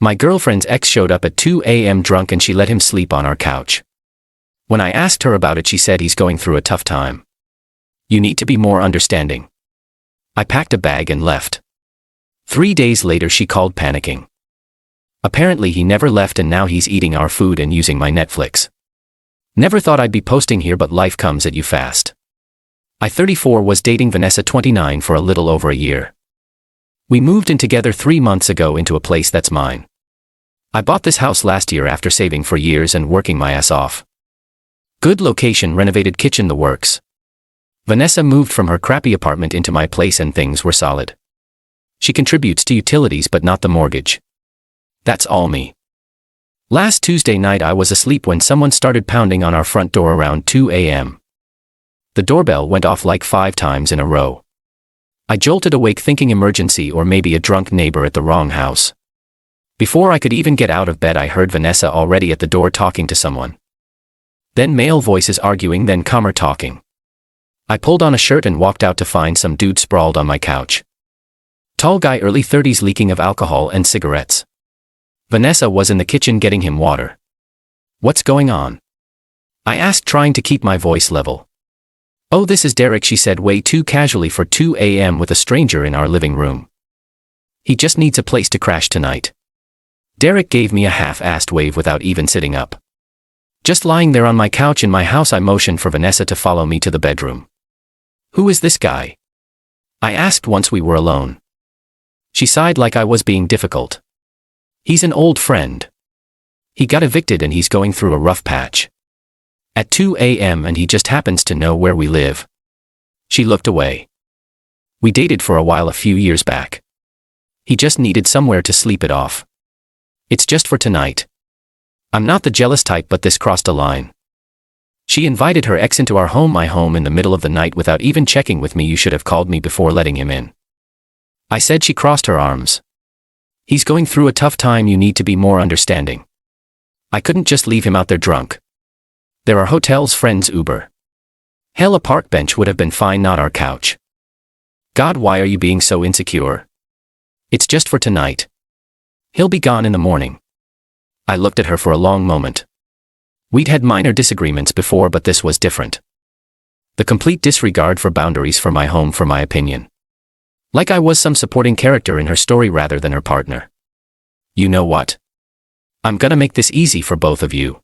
My girlfriend's ex showed up at 2 a.m. drunk and she let him sleep on our couch. When I asked her about it, she said he's going through a tough time. You need to be more understanding. I packed a bag and left. 3 days later she called panicking. Apparently he never left and now he's eating our food and using my Netflix. Never thought I'd be posting here, but life comes at you fast. I, 34, was dating Vanessa, 29, for a little over a year. We moved in together 3 months ago into a place that's mine. I bought this house last year after saving for years and working my ass off. Good location, renovated kitchen, the works. Vanessa moved from her crappy apartment into my place and things were solid. She contributes to utilities but not the mortgage. That's all me. Last Tuesday night I was asleep when someone started pounding on our front door around 2 a.m. The doorbell went off like 5 times in a row. I jolted awake thinking emergency or maybe a drunk neighbor at the wrong house. Before I could even get out of bed I heard Vanessa already at the door talking to someone. Then male voices arguing, then calmer talking. I pulled on a shirt and walked out to find some dude sprawled on my couch. Tall guy, early 30s, leaking of alcohol and cigarettes. Vanessa was in the kitchen getting him water. What's going on? I asked, trying to keep my voice level. Oh, this is Derek, she said way too casually for 2 a.m. with a stranger in our living room. He just needs a place to crash tonight. Derek gave me a half-assed wave without even sitting up. Just lying there on my couch in my house, I motioned for Vanessa to follow me to the bedroom. Who is this guy? I asked once we were alone. She sighed like I was being difficult. He's an old friend. He got evicted and he's going through a rough patch. At 2 a.m. and he just happens to know where we live. She looked away. We dated for a while a few years back. He just needed somewhere to sleep it off. It's just for tonight. I'm not the jealous type, but this crossed a line. She invited her ex into our home, my home, in the middle of the night without even checking with me. You should have called me before letting him in. I said. She crossed her arms. He's going through a tough time, you need to be more understanding. I couldn't just leave him out there drunk. There are hotels, friends, Uber. Hell, a park bench would have been fine, not our couch. God, why are you being so insecure? It's just for tonight. He'll be gone in the morning. I looked at her for a long moment. We'd had minor disagreements before, but this was different. The complete disregard for boundaries, for my home, for my opinion. Like I was some supporting character in her story rather than her partner. You know what? I'm gonna make this easy for both of you.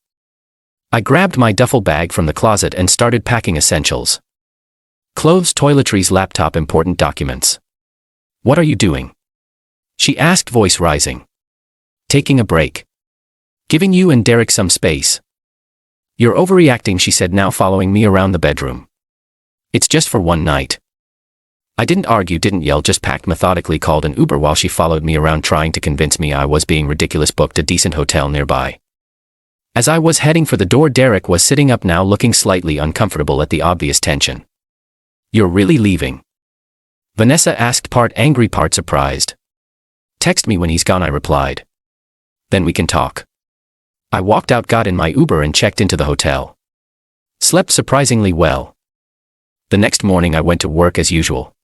I grabbed my duffel bag from the closet and started packing essentials. Clothes, toiletries, laptop, important documents. What are you doing? She asked, voice rising. Taking a break. Giving you and Derek some space. You're overreacting, she said, now following me around the bedroom. It's just for one night. I didn't argue, didn't yell, just packed methodically, called an Uber while she followed me around trying to convince me I was being ridiculous, booked a decent hotel nearby. As I was heading for the door, Derek was sitting up now, looking slightly uncomfortable at the obvious tension. You're really leaving? Vanessa asked, part angry, part surprised. Text me when he's gone, I replied. Then we can talk. I walked out, got in my Uber and checked into the hotel. Slept surprisingly well. The next morning I went to work as usual.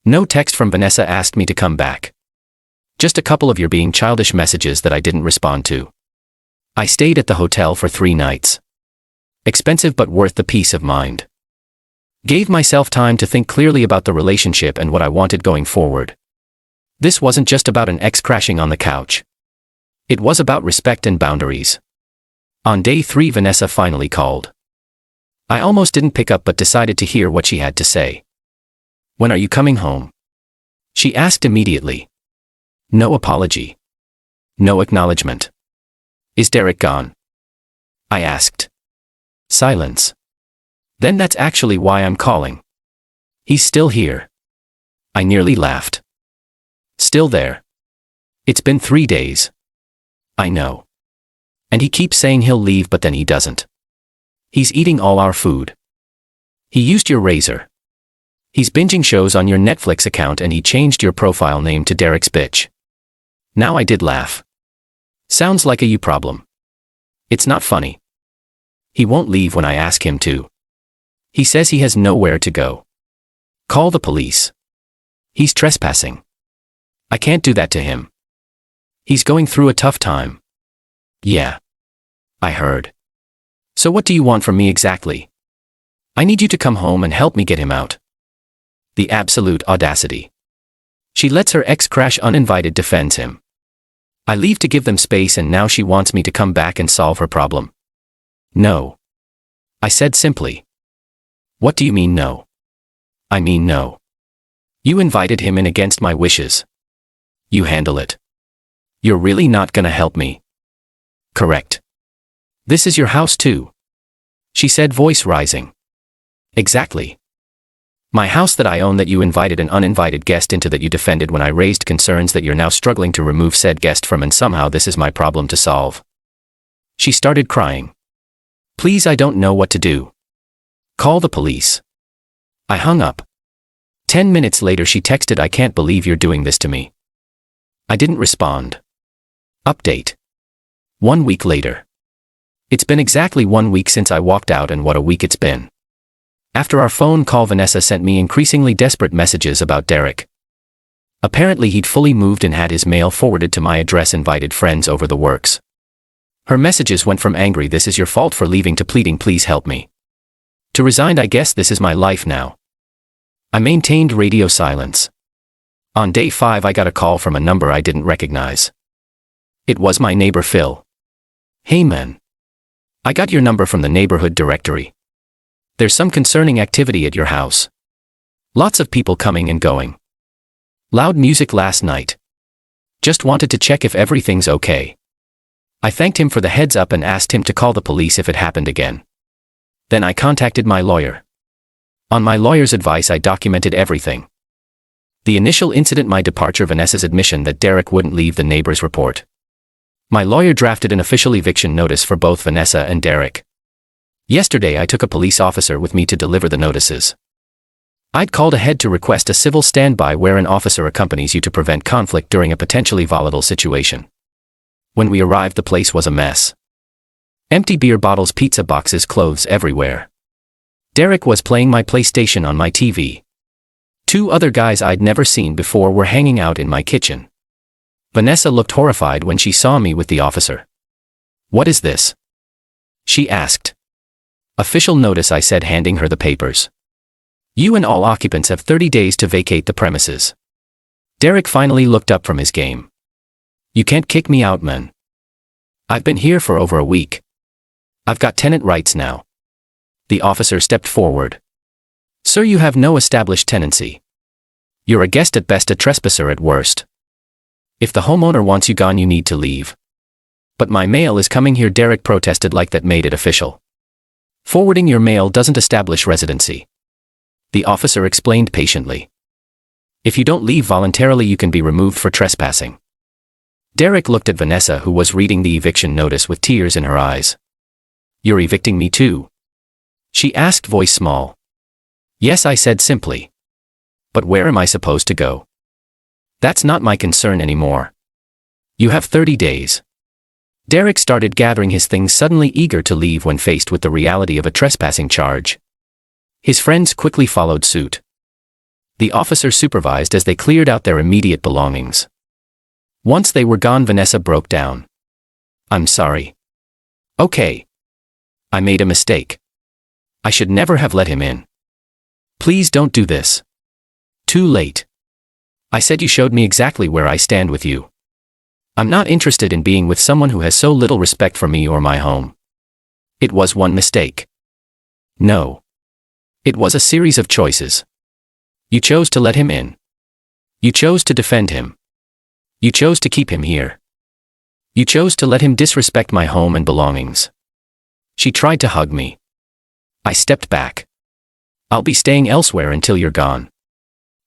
No text from Vanessa asked me to come back. Just a couple of "you're being childish" messages that I didn't respond to. I stayed at the hotel for 3 nights. Expensive but worth the peace of mind. Gave myself time to think clearly about the relationship and what I wanted going forward. This wasn't just about an ex crashing on the couch. It was about respect and boundaries. On day 3 Vanessa finally called. I almost didn't pick up but decided to hear what she had to say. When are you coming home? She asked immediately. No apology. No acknowledgement. Is Derek gone? I asked. Silence. Then that's actually why I'm calling. He's still here. I nearly laughed. Still there. It's been 3 days. I know. And he keeps saying he'll leave, but then he doesn't. He's eating all our food. He used your razor. He's binging shows on your Netflix account and he changed your profile name to Derek's bitch. Now I did laugh. Sounds like a you problem. It's not funny. He won't leave when I ask him to. He says he has nowhere to go. Call the police. He's trespassing. I can't do that to him. He's going through a tough time. Yeah. I heard. So what do you want from me exactly? I need you to come home and help me get him out. The absolute audacity. She lets her ex crash uninvited, defends him. I leave to give them space and now she wants me to come back and solve her problem. No. I said simply. What do you mean no? I mean no. You invited him in against my wishes. You handle it. You're really not gonna help me. Correct. This is your house too. She said, voice rising. Exactly. My house that I own, that you invited an uninvited guest into, that you defended when I raised concerns that you're now struggling to remove said guest from, and somehow this is my problem to solve. She started crying. Please, I don't know what to do. Call the police. I hung up. 10 minutes later she texted, I can't believe you're doing this to me. I didn't respond. Update. 1 week later. It's been exactly 1 week since I walked out, and what a week it's been. After our phone call, Vanessa sent me increasingly desperate messages about Derek. Apparently he'd fully moved and had his mail forwarded to my address, invited friends over the works. Her messages went from angry, this is your fault for leaving, to pleading, please help me, to resigned, I guess this is my life now. I maintained radio silence. On day 5 I got a call from a number I didn't recognize. It was my neighbor Phil. Hey man. I got your number from the neighborhood directory. There's some concerning activity at your house. Lots of people coming and going. Loud music last night. Just wanted to check if everything's okay. I thanked him for the heads up and asked him to call the police if it happened again. Then I contacted my lawyer. On my lawyer's advice I documented everything. The initial incident, my departure, Vanessa's admission that Derek wouldn't leave the neighbor's report. My lawyer drafted an official eviction notice for both Vanessa and Derek. Yesterday I took a police officer with me to deliver the notices. I'd called ahead to request a civil standby where an officer accompanies you to prevent conflict during a potentially volatile situation. When we arrived, the place was a mess. Empty beer bottles, pizza boxes, clothes everywhere. Derek was playing my PlayStation on my TV. 2 other guys I'd never seen before were hanging out in my kitchen. Vanessa looked horrified when she saw me with the officer. What is this? She asked. Official notice, I said, handing her the papers. You and all occupants have 30 days to vacate the premises. Derek finally looked up from his game. You can't kick me out, man. I've been here for over a week. I've got tenant rights now. The officer stepped forward. Sir, you have no established tenancy. You're a guest at best, a trespasser at worst. If the homeowner wants you gone, you need to leave. But my mail is coming here, Derek protested like that made it official. Forwarding your mail doesn't establish residency. The officer explained patiently. If you don't leave voluntarily, you can be removed for trespassing. Derek looked at Vanessa, who was reading the eviction notice with tears in her eyes. You're evicting me too? She asked, voice small. Yes, I said simply. But where am I supposed to go? That's not my concern anymore. You have 30 days. Derek started gathering his things, suddenly eager to leave when faced with the reality of a trespassing charge. His friends quickly followed suit. The officer supervised as they cleared out their immediate belongings. Once they were gone, Vanessa broke down. I'm sorry. Okay. I made a mistake. I should never have let him in. Please don't do this. Too late. I said you showed me exactly where I stand with you. I'm not interested in being with someone who has so little respect for me or my home. It was one mistake. No. It was a series of choices. You chose to let him in. You chose to defend him. You chose to keep him here. You chose to let him disrespect my home and belongings. She tried to hug me. I stepped back. I'll be staying elsewhere until you're gone.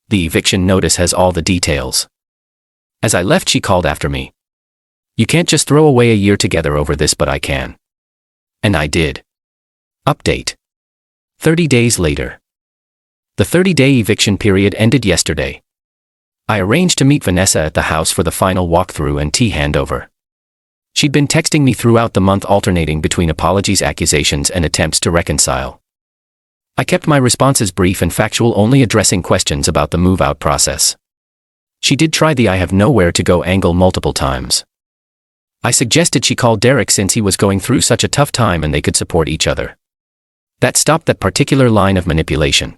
The eviction notice has all the details. As I left, she called after me. You can't just throw away a year together over this, but I can. And I did. Update. 30 days later. The 30-day eviction period ended yesterday. I arranged to meet Vanessa at the house for the final walkthrough and tea handover. She'd been texting me throughout the month, alternating between apologies, accusations, and attempts to reconcile. I kept my responses brief and factual, only addressing questions about the move-out process. She did try the I have nowhere to go angle multiple times. I suggested she call Derek since he was going through such a tough time and they could support each other. That stopped that particular line of manipulation.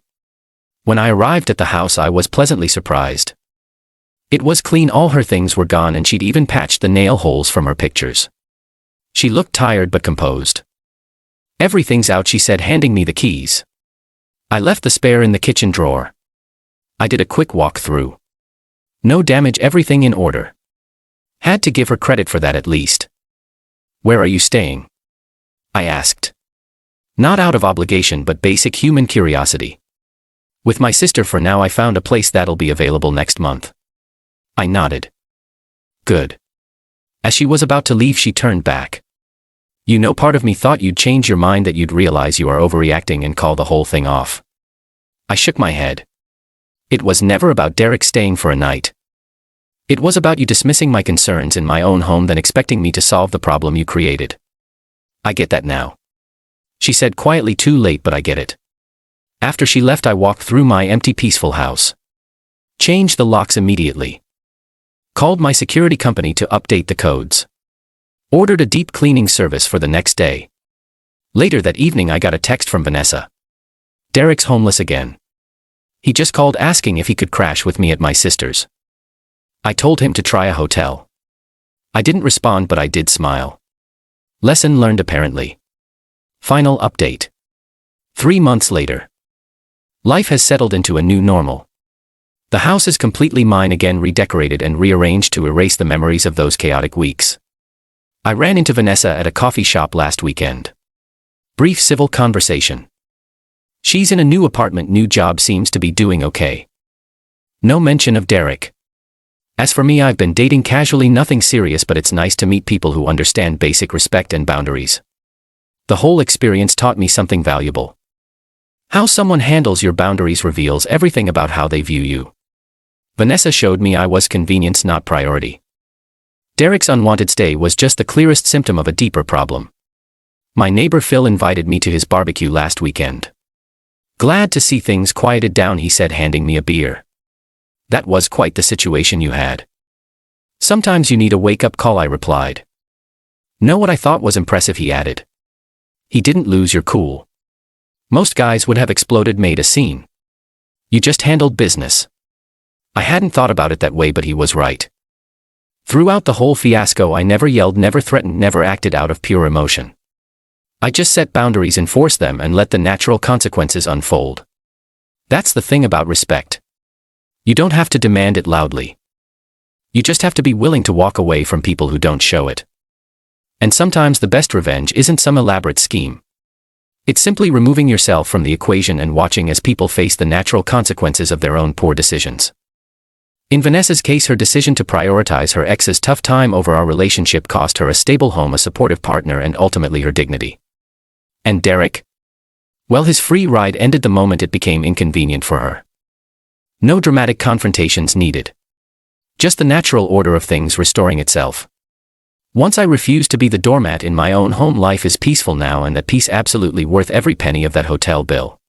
When I arrived at the house, I was pleasantly surprised. It was clean, all her things were gone, and she'd even patched the nail holes from her pictures. She looked tired but composed. "Everything's out," she said, handing me the keys. I left the spare in the kitchen drawer. I did a quick walk through. No damage, everything in order. Had to give her credit for that at least. "Where are you staying?" I asked. Not out of obligation but basic human curiosity. "With my sister for now. I found a place that'll be available next month." I nodded. "Good." As she was about to leave, she turned back. "You know, part of me thought you'd change your mind, that you'd realize you are overreacting and call the whole thing off." I shook my head. "It was never about Derek staying for a night. It was about you dismissing my concerns in my own home, then expecting me to solve the problem you created." "I get that now," she said quietly. "Too late, but I get it." After she left, I walked through my empty, peaceful house. Changed the locks immediately. Called my security company to update the codes. Ordered a deep cleaning service for the next day. Later that evening, I got a text from Vanessa. "Derek's homeless again. He just called asking if he could crash with me at my sister's." I told him to try a hotel. I didn't respond, but I did smile. Lesson learned, apparently. Final update. 3 months later. Life has settled into a new normal. The house is completely mine again, redecorated and rearranged to erase the memories of those chaotic weeks. I ran into Vanessa at a coffee shop last weekend. Brief civil conversation. She's in a new apartment, new job, seems to be doing okay. No mention of Derek. As for me, I've been dating casually, nothing serious, but it's nice to meet people who understand basic respect and boundaries. The whole experience taught me something valuable. How someone handles your boundaries reveals everything about how they view you. Vanessa showed me I was convenience, not priority. Derek's unwanted stay was just the clearest symptom of a deeper problem. My neighbor Phil invited me to his barbecue last weekend. "Glad to see things quieted down," he said, handing me a beer. "That was quite the situation you had." "Sometimes you need a wake-up call," I replied. "Know what I thought was impressive?" he added. "He didn't lose your cool. Most guys would have exploded, made a scene. You just handled business." I hadn't thought about it that way, but he was right. Throughout the whole fiasco, I never yelled, never threatened, never acted out of pure emotion. I just set boundaries, enforced them, and let the natural consequences unfold. That's the thing about respect. You don't have to demand it loudly. You just have to be willing to walk away from people who don't show it. And sometimes the best revenge isn't some elaborate scheme. It's simply removing yourself from the equation and watching as people face the natural consequences of their own poor decisions. In Vanessa's case, her decision to prioritize her ex's tough time over our relationship cost her a stable home, a supportive partner, and ultimately her dignity. And Derek? Well, his free ride ended the moment it became inconvenient for her. No dramatic confrontations needed. Just the natural order of things restoring itself. Once I refused to be the doormat in my own home, life is peaceful now, and that peace absolutely worth every penny of that hotel bill.